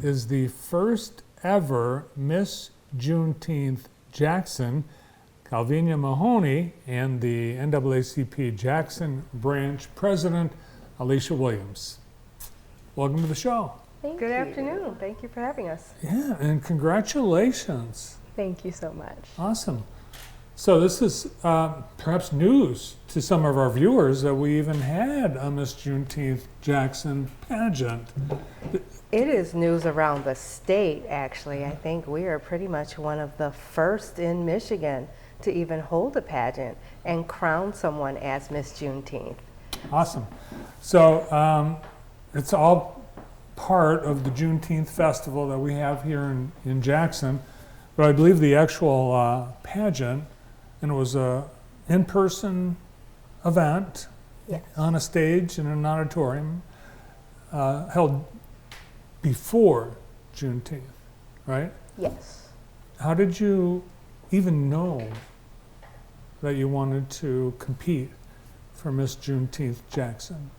is the first ever Miss Juneteenth Jackson, Calvinia Mahoney, and the NAACP Jackson Branch President, Alicia Williams. Welcome to the show. Thank you. Good afternoon. Thank you for having us. Yeah, and congratulations. Thank you so much. Awesome. So this is perhaps news to some of our viewers that we even had a Miss Juneteenth Jackson pageant. It is news around the state, actually. I think we are pretty much one of the first in Michigan to even hold a pageant and crown someone as Miss Juneteenth. Awesome. So it's all part of the Juneteenth festival that we have here in Jackson. But I believe the actual pageant, and it was a in-person event on a stage in an auditorium held before Juneteenth, right? Yes. How did you even know that you wanted to compete for Miss Juneteenth Jackson?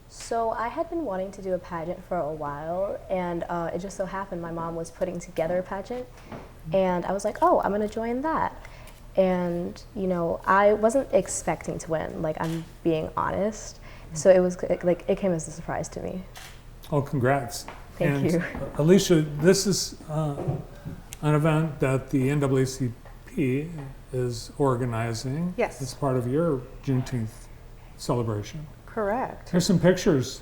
So I had been wanting to do a pageant for a while, and it just so happened my mom was putting together a pageant, and I was like, oh, I'm gonna join that. And you know, I wasn't expecting to win, like I'm being honest. So it was like, it came as a surprise to me. Oh, congrats. Thank you. Alicia, this is an event that the NAACP is organizing. Yes. It's part of your Juneteenth celebration. Correct. Here's some pictures.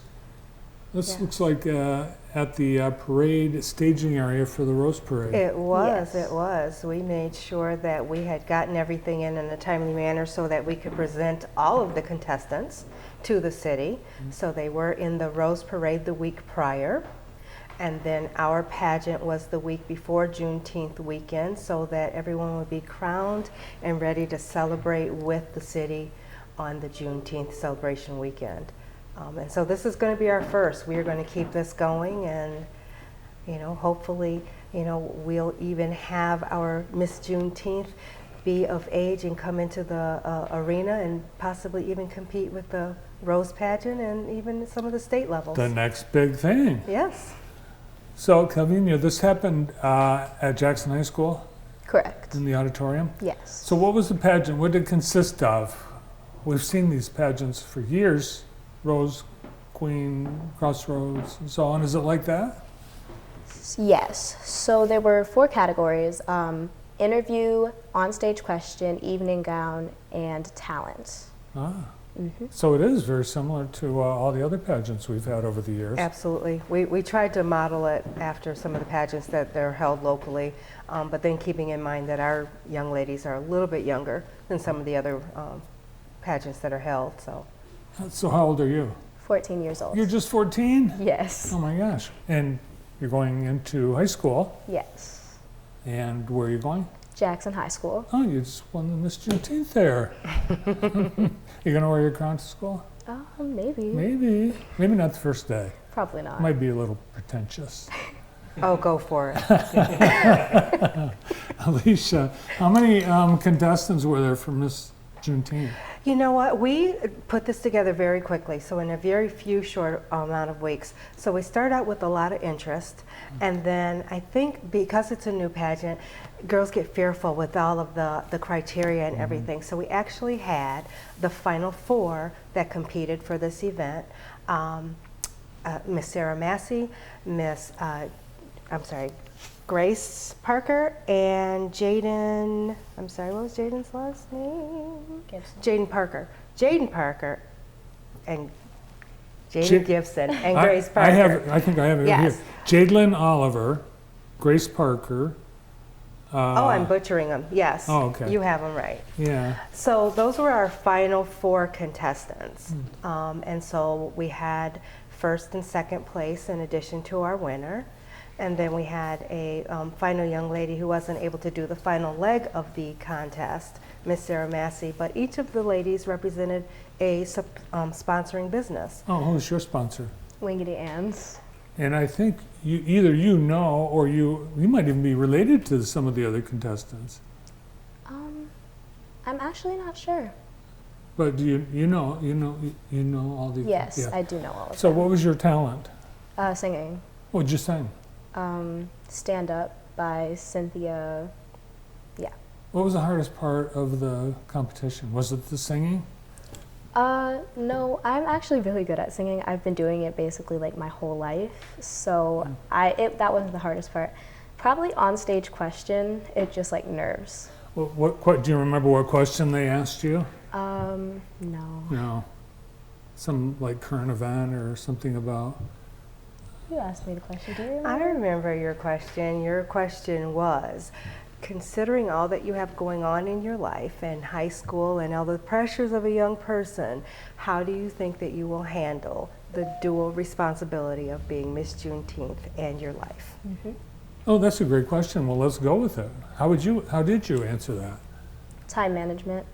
This Yes. looks like at the parade staging area for the Rose Parade. It was, Yes. it was. We made sure that we had gotten everything in a timely manner so that we could present all of the contestants to the city. So they were in the Rose Parade the week prior. And then our pageant was the week before Juneteenth weekend so that everyone would be crowned and ready to celebrate with the city on the Juneteenth celebration weekend. And so this is going to be our first. We are going to keep this going, and hopefully, we'll even have our Miss Juneteenth be of age and come into the arena and possibly even compete with the Rose pageant and even some of the state levels. The next big thing. Yes. So, Calvinia, this happened at Jackson High School Correct. in the auditorium. Yes. So what was the pageant? What did it consist of? We've seen these pageants for years, Rose, Queen, Crossroads, and so on. Is it like that? Yes. So there were 4 categories: interview, onstage question, evening gown, and talent. Ah. So it is very similar to all the other pageants we've had over the years. Absolutely. We tried to model it after some of the pageants that they're held locally, but then keeping in mind that our young ladies are a little bit younger than some of the other pageants that are held. So how old are you? 14 years old. You're just 14? Yes. Oh my gosh. And you're going into high school. Yes. And where are you going? Jackson High School. Oh, you just won the Miss Juneteenth there. You gonna wear your crown to school? Maybe. Maybe. Maybe not the first day. Probably not. Might be a little pretentious. Oh, go for it. Alicia, how many contestants were there for Miss Juneteenth? You know what? We put this together very quickly, so in a very few short amount of weeks. So we start out with a lot of interest, and then I think because it's a new pageant, girls get fearful with all of the criteria and everything. So we actually had the final 4 that competed for this event. Miss Sarah Massey, Grace Parker, and Jaden, what was Jaden's last name? Gibson. Jaden Parker, and Jaden Gibson, and Grace Parker. I think I have it Yes. here. Jadlyn Oliver, Grace Parker. I'm butchering them, yes. Oh, okay. You have them right. Yeah. So those were our final 4 contestants. And so we had first and second place in addition to our winner. And then we had a final young lady who wasn't able to do the final leg of the contest, Miss Sarah Massey, but each of the ladies represented a sponsoring business. Oh, who's your sponsor? Wingity Ann's. And I think either you know or you might even be related to some of the other contestants. I'm actually not sure. But do you know all the Yes, yeah. I do know all of So them. what was your talent? Singing. What did you sing? Stand Up by Cynthia. Yeah. What was the hardest part of the competition? Was it the singing? No, I'm actually really good at singing. I've been doing it basically like my whole life. So that wasn't the hardest part. Probably on stage question, it just like nerves. What do you remember what question they asked you? No. No. Some like current event or something about? You asked me the question, do you remember? I remember your question. Your question was, considering all that you have going on in your life and high school and all the pressures of a young person, how do you think that you will handle the dual responsibility of being Miss Juneteenth and your life? Mm-hmm. Oh, that's a great question. Well, let's go with it. How did you answer that? Time management.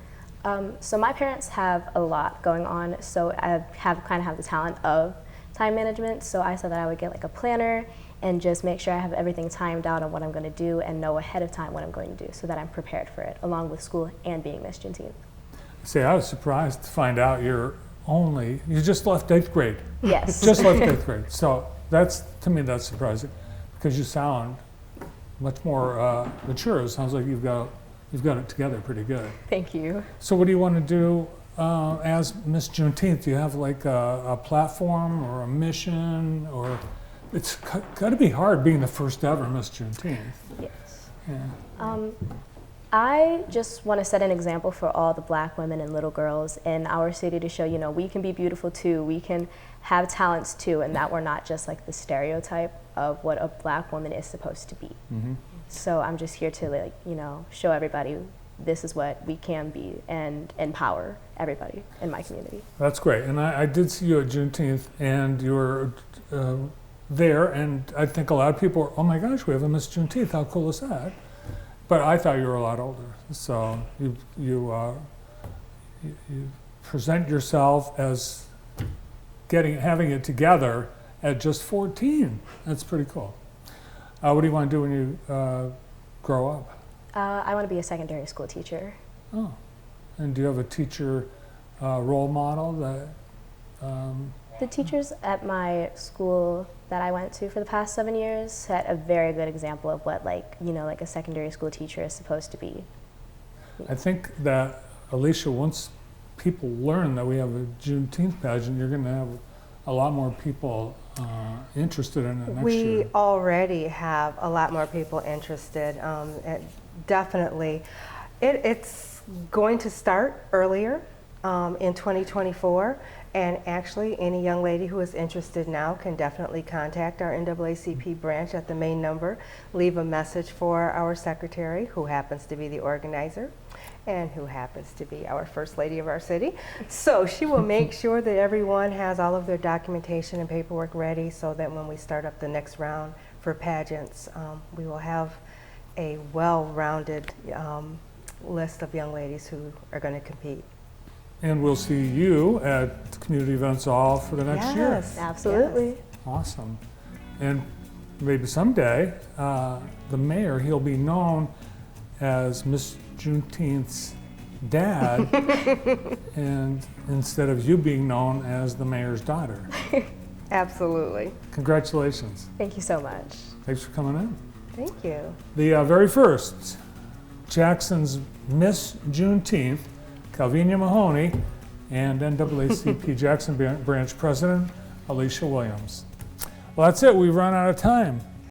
So my parents have a lot going on, so I kind of have the talent of time management. So I said that I would get like a planner and just make sure I have everything timed out on what I'm going to do and know ahead of time what I'm going to do so that I'm prepared for it, along with school and being Miss Juneteenth. See, I was surprised to find out you just left 8th grade. Yes. Just left 8th grade. So to me, that's surprising because you sound much more mature. It sounds like you've got it together pretty good. Thank you. So what do you want to do as Miss Juneteenth? Do you have like a platform or a mission, or it's got to be hard being the first ever Miss Juneteenth? Yes. Yeah. I just want to set an example for all the Black women and little girls in our city to show, we can be beautiful too, we can have talents too, and that we're not just like the stereotype of what a Black woman is supposed to be. Mm-hmm. So I'm just here to show everybody this is what we can be and empower everybody in my community. That's great. And I did see you at Juneteenth, and you were there, and I think a lot of people were, oh my gosh, we have a Miss Juneteenth, how cool is that? But I thought you were a lot older. So you present yourself as having it together at just 14. That's pretty cool. What do you want to do when you grow up? I want to be a secondary school teacher. Oh, and do you have a teacher role model that? The teachers at my school that I went to for the past 7 years set a very good example of what like a secondary school teacher is supposed to be. I think that, Alicia, once people learn that we have a Juneteenth pageant, you're going to have a lot more people interested in it next year. We already have a lot more people interested. Definitely. It's going to start earlier in 2024. And actually, any young lady who is interested now can definitely contact our NAACP branch at the main number, leave a message for our secretary, who happens to be the organizer, and who happens to be our first lady of our city. So she will make sure that everyone has all of their documentation and paperwork ready so that when we start up the next round for pageants, we will have a well-rounded list of young ladies who are going to compete. And we'll see you at community events all for the next year. Yes, Absolutely. yes. Awesome. And maybe someday, the mayor, he'll be known as Miss Juneteenth's dad, and instead of you being known as the mayor's daughter. Absolutely. Congratulations. Thank you so much. Thanks for coming in. Thank you. The very first, Jackson's Miss Juneteenth, Calvinia Mahoney, and NAACP Jackson Branch President, Alicia Williams. Well, that's it. We've run out of time.